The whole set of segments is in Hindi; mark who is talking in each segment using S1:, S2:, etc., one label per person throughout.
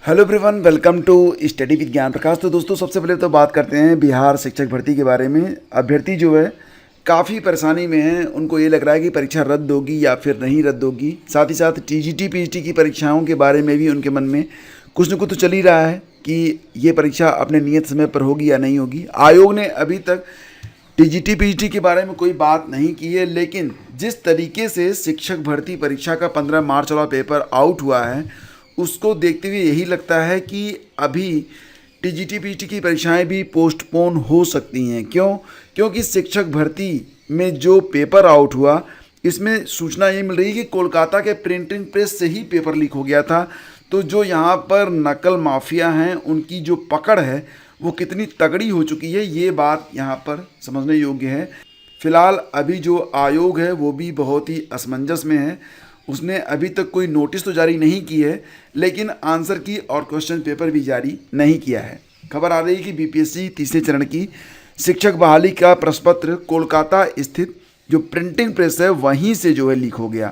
S1: Hello everyone, welcome to study with Gyan Prakash. तो दोस्तों, सबसे पहले तो बात करते हैं बिहार शिक्षक भर्ती के बारे में। अभ्यर्थी जो है काफ़ी परेशानी में हैं। उनको ये लग रहा है कि परीक्षा रद्द होगी या फिर नहीं रद्द होगी। साथ ही साथ टीजीटी पीजीटी की परीक्षाओं के बारे में भी उनके मन में कुछ न कुछ तो चल ही रहा है कि ये परीक्षा अपने नियत समय पर होगी या नहीं होगी। आयोग ने अभी तक टीजीटी पीजीटी के बारे में कोई बात नहीं की है, लेकिन जिस तरीके से शिक्षक भर्ती परीक्षा का 15 मार्च वाला पेपर आउट हुआ है, उसको देखते हुए यही लगता है कि अभी टीजीटी पीजीटी की परीक्षाएं भी पोस्टपोन हो सकती हैं। क्योंकि शिक्षक भर्ती में जो पेपर आउट हुआ, इसमें सूचना ये मिल रही है कि कोलकाता के प्रिंटिंग प्रेस से ही पेपर लीक हो गया था। तो जो यहाँ पर नकल माफिया हैं, उनकी जो पकड़ है वो कितनी तगड़ी हो चुकी है, ये बात यहाँ पर समझने योग्य है। फिलहाल अभी जो आयोग है वो भी बहुत ही असमंजस में है। उसने अभी तक कोई नोटिस तो जारी नहीं की है, लेकिन आंसर की और क्वेश्चन पेपर भी जारी नहीं किया है। खबर आ रही है कि बीपीएससी तीसरे चरण की शिक्षक बहाली का प्रश्न पत्र कोलकाता स्थित जो प्रिंटिंग प्रेस है वहीं से जो है लीक हो गया।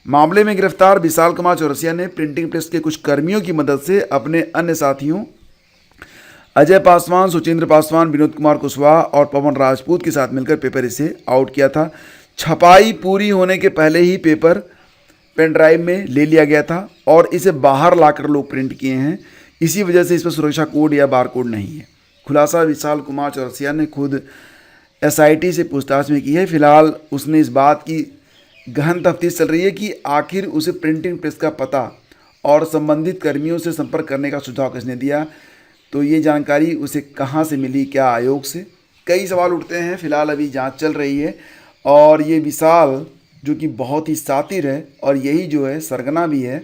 S1: मामले में गिरफ्तार विशाल कुमार चौरसिया ने प्रिंटिंग प्रेस के कुछ कर्मियों की मदद से अपने अन्य साथियों अजय पासवान, सुचिंद्र पासवान, विनोद कुमार कुशवाहा और पवन राजपूत के साथ मिलकर पेपर इसे आउट किया था। छपाई पूरी होने के पहले ही पेपर पेन ड्राइव में ले लिया गया था और इसे बाहर लाकर लोग प्रिंट किए हैं। इसी वजह से इस पर सुरक्षा कोड या बार कोड नहीं है। खुलासा विशाल कुमार चौरसिया ने खुद एसआईटी से पूछताछ में की है। फिलहाल उसने इस बात की गहन तफ्तीश चल रही है कि आखिर उसे प्रिंटिंग प्रेस का पता और संबंधित कर्मियों से संपर्क करने का सुझाव किसने दिया, तो ये जानकारी उसे कहाँ से मिली, क्या आयोग से, कई सवाल उठते हैं। फिलहाल अभी जांच चल रही है और ये विशाल जो कि बहुत ही शातिर है और यही जो है सरगना भी है,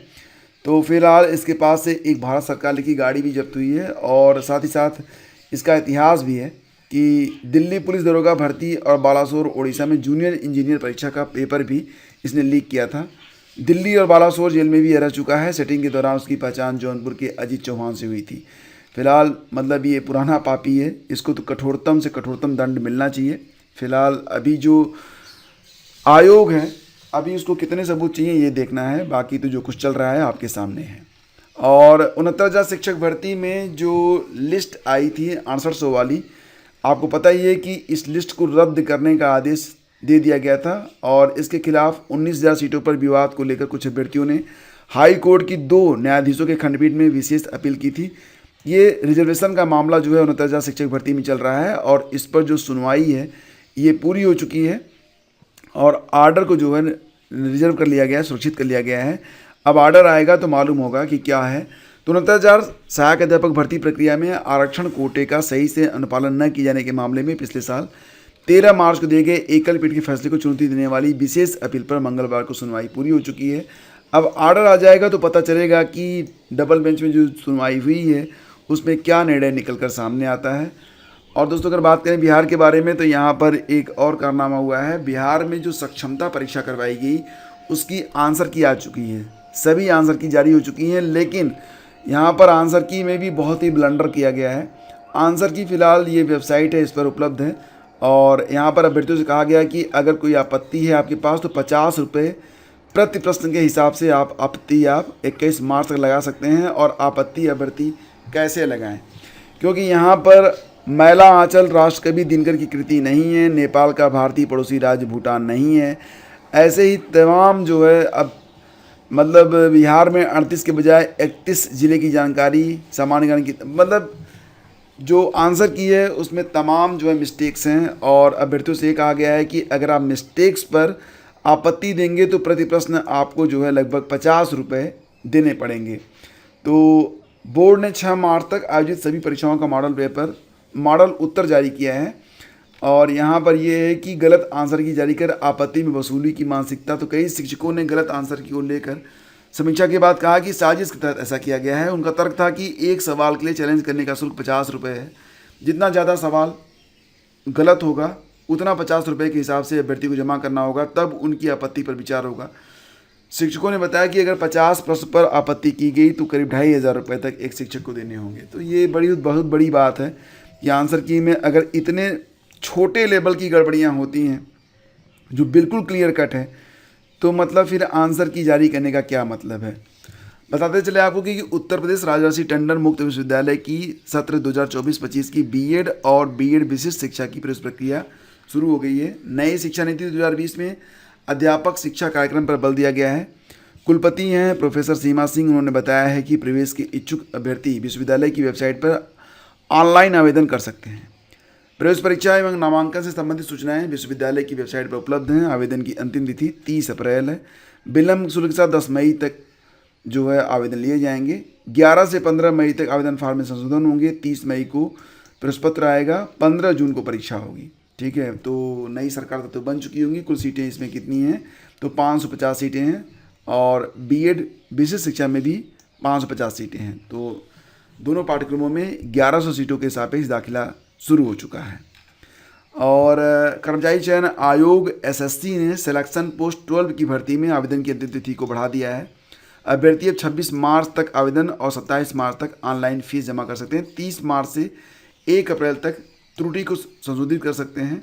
S1: तो फिलहाल इसके पास से एक भारत सरकार की गाड़ी भी जब्त हुई है। और साथ ही साथ इसका इतिहास भी है कि दिल्ली पुलिस दरोगा भर्ती और बालासोर उड़ीसा में जूनियर इंजीनियर परीक्षा का पेपर भी इसने लीक किया था। दिल्ली और बालासोर जेल में भी रह चुका है। सेटिंग के दौरान उसकी पहचान जौनपुर के अजीत चौहान से हुई थी। फिलहाल मतलब ये पुराना पापी है, इसको तो कठोरतम से कठोरतम दंड मिलना चाहिए। फिलहाल अभी जो आयोग है, अभी उसको कितने सबूत चाहिए ये देखना है। बाकी तो जो कुछ चल रहा है आपके सामने है। और 69,000 शिक्षक भर्ती में जो लिस्ट आई थी 6800 वाली, आपको पता ही है कि इस लिस्ट को रद्द करने का आदेश दे दिया गया था और इसके खिलाफ 19,000 सीटों पर विवाद को लेकर कुछ अभ्यर्थियों ने हाई कोर्ट की 2 न्यायाधीशों के खंडपीठ में विशेष अपील की थी। ये रिजर्वेशन का मामला जो है 69,000 शिक्षक भर्ती में चल रहा है और इस पर जो सुनवाई है ये पूरी हो चुकी है और आर्डर को जो है रिजर्व कर लिया गया है, सुरक्षित कर लिया गया है। अब आर्डर आएगा तो मालूम होगा कि क्या है। तो 69,000 सहायक अध्यापक भर्ती प्रक्रिया में आरक्षण कोटे का सही से अनुपालन न किए जाने के मामले में पिछले साल 13 मार्च को दिए गए एकल पीठ के फैसले को चुनौती देने वाली विशेष अपील पर मंगलवार को सुनवाई पूरी हो चुकी है। अब आर्डर आ जाएगा तो पता चलेगा कि डबल बेंच में जो सुनवाई हुई है उसमें क्या निर्णय निकल कर सामने आता है। और दोस्तों, अगर बात करें बिहार के बारे में, तो यहाँ पर एक और कारनामा हुआ है। बिहार में जो सक्षमता परीक्षा करवाई गई उसकी आंसर की आ चुकी है, सभी आंसर की जारी हो चुकी हैं, लेकिन यहाँ पर आंसर की में भी बहुत ही ब्लंडर किया गया है। आंसर की फ़िलहाल ये वेबसाइट है, इस पर उपलब्ध है और यहाँ पर अभ्यर्थियों से कहा गया है कि अगर कोई आपत्ति है आपके पास तो 50 रुपये प्रति प्रश्न के हिसाब से आप आपत्ति 21 मार्च तक लगा सकते हैं। और आपत्ति अभ्यर्थी कैसे लगाएं, क्योंकि यहाँ पर मैला आंचल राष्ट्रकवि दिनकर की कृति नहीं है, नेपाल का भारतीय पड़ोसी राज्य भूटान नहीं है। ऐसे ही तमाम जो है, अब मतलब बिहार में 38 के बजाय 31 ज़िले की जानकारी सामान्य ज्ञान की, मतलब जो आंसर की है उसमें तमाम जो है मिस्टेक्स हैं। और अभ्यर्थियों से ये कहा गया है कि अगर आप मिस्टेक्स पर आपत्ति देंगे तो प्रति प्रश्न आपको जो है लगभग 50 रुपये देने पड़ेंगे। तो बोर्ड ने 6 मार्च तक आयोजित सभी परीक्षाओं का मॉडल उत्तर जारी किया है। और यहाँ पर यह है कि गलत आंसर की जारी कर आपत्ति में वसूली की मानसिकता, तो कई शिक्षकों ने गलत आंसर की ओर लेकर समीक्षा के बाद कहा कि साजिश के तहत ऐसा किया गया है। उनका तर्क था कि एक सवाल के लिए चैलेंज करने का शुल्क 50 रुपये है। जितना ज़्यादा सवाल गलत होगा उतना 50 रुपये के हिसाब से अभ्यर्थी को जमा करना होगा, तब उनकी आपत्ति पर विचार होगा। शिक्षकों ने बताया कि अगर 50 प्रश्न पर आपत्ति की गई तो करीब 2,500 रुपये तक एक शिक्षक को देने होंगे। तो ये बहुत बड़ी बात है कि आंसर की में अगर इतने छोटे लेवल की गड़बड़ियाँ होती हैं जो बिल्कुल क्लियर कट है, तो मतलब फिर आंसर की जारी करने का क्या मतलब है। बताते चले आपको कि उत्तर प्रदेश राजर्षि टंडन मुक्त विश्वविद्यालय की सत्र 2024-25 की बीएड और बीएड विशिष्ट शिक्षा की प्रवेश प्रक्रिया शुरू हो गई है। नई शिक्षा नीति 2020 में अध्यापक शिक्षा कार्यक्रम पर बल दिया गया है। कुलपति हैं प्रोफेसर सीमा सिंह, उन्होंने बताया है कि प्रवेश के इच्छुक अभ्यर्थी विश्वविद्यालय की वेबसाइट पर ऑनलाइन आवेदन कर सकते हैं। प्रवेश परीक्षा एवं नामांकन से संबंधित सूचनाएं विश्वविद्यालय की वेबसाइट पर उपलब्ध हैं। आवेदन की अंतिम तिथि 30 अप्रैल है। विलंब शुल्क के साथ 10 मई तक जो है आवेदन लिए जाएंगे। 11 से 15 मई तक आवेदन फॉर्म में संशोधन होंगे। 30 मई को प्रवेश पत्र आएगा। 15 जून को परीक्षा होगी। ठीक है, तो नई सरकार तो बन चुकी होंगी। कुल सीटें इसमें कितनी हैं, तो 550 सीटें हैं और बीएड विशिष्ट शिक्षा में भी 550 सीटें हैं। तो दोनों पाठ्यक्रमों में 1100 सीटों के सापेक्ष दाखिला शुरू हो चुका है। और कर्मचारी चयन आयोग एसएससी ने सिलेक्शन पोस्ट 12 की भर्ती में आवेदन की अंतिम तिथि को बढ़ा दिया है। अभ्यर्थी अब 26 मार्च तक आवेदन और 27 मार्च तक ऑनलाइन फीस जमा कर सकते हैं। 30 मार्च से 1 अप्रैल तक त्रुटि को संशोधित कर सकते हैं।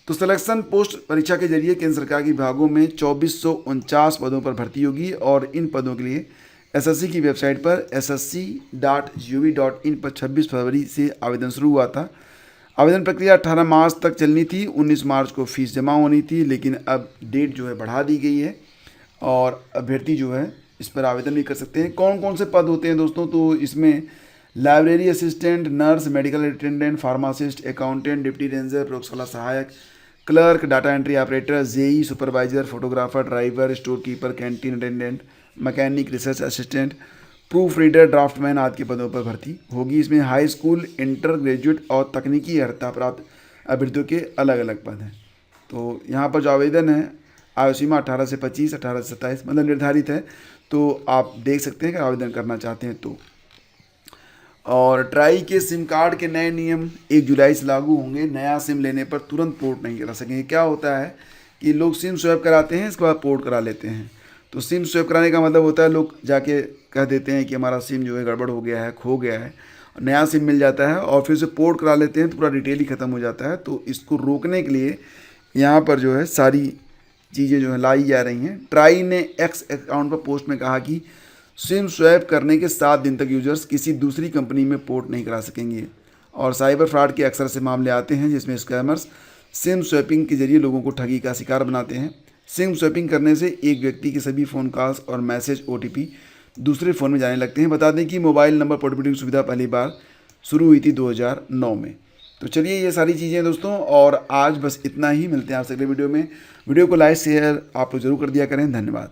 S1: तो सिलेक्शन पोस्ट परीक्षा के जरिए केंद्र सरकार के विभागों में 2449 पदों पर भर्ती होगी और इन पदों के लिए एसएससी की वेबसाइट पर ssc.gov.in पर 26 फरवरी से आवेदन शुरू हुआ था। आवेदन प्रक्रिया 18 मार्च तक चलनी थी। 19 मार्च को फीस जमा होनी थी, लेकिन अब डेट जो है बढ़ा दी गई है और अभ्यर्थी जो है इस पर आवेदन भी कर सकते हैं। कौन कौन से पद होते हैं दोस्तों, तो इसमें library assistant, nurse, medical attendant, pharmacist, accountant, deputy ranger, प्रयोगशाला सहायक, clerk, data entry operator, JE supervisor, photographer, driver, store keeper, canteen attendant, mechanic, research assistant, proof reader, draftsman आदि के पदों पर भर्ती होगी। इसमें हाई स्कूल, इंटर, ग्रेजुएट और तकनीकी अर्हता प्राप्त अभ्यर्थियों के अलग अलग पद हैं। तो यहाँ पर जो आवेदन है आयु सीमा 18 से 25, 18 से 27 मतलब निर्धारित है। तो आप देख सकते हैं कि आवेदन करना चाहते हैं तो। और ट्राई के सिम कार्ड के नए नियम 1 जुलाई से लागू होंगे। नया सिम लेने पर तुरंत पोर्ट नहीं करा सकेंगे। क्या होता है कि लोग सिम स्वैप कराते हैं, इसके बाद पोर्ट करा लेते हैं। तो सिम स्वैप कराने का मतलब होता है लोग जाके कह देते हैं कि हमारा सिम जो है गड़बड़ हो गया है, खो गया है, नया सिम मिल जाता है और फिर से पोर्ट करा लेते हैं तो पूरा डिटेल ही ख़त्म हो जाता है। तो इसको रोकने के लिए यहाँ पर जो है सारी चीज़ें जो है लाई जा रही हैं। ट्राई ने एक्स अकाउंट पर पोस्ट में कहा कि सिम स्वैप करने के 7 दिन तक यूजर्स किसी दूसरी कंपनी में पोर्ट नहीं करा सकेंगे। और साइबर फ्रॉड के अक्सर से मामले आते हैं जिसमें स्कैमर्स सिम स्वैपिंग के जरिए लोगों को ठगी का शिकार बनाते हैं। सिम स्वैपिंग करने से एक व्यक्ति के सभी फ़ोन कॉल्स और मैसेज OTP दूसरे फ़ोन में जाने लगते हैं। बता दें कि मोबाइल नंबर पोर्टेबिलिटी की सुविधा पहली बार शुरू हुई थी 2009 में। तो चलिए ये सारी चीज़ें दोस्तों, और आज बस इतना ही। मिलते हैं आपसे अगले वीडियो में। वीडियो को लाइक शेयर आप लोग जरूर कर दिया करें। धन्यवाद।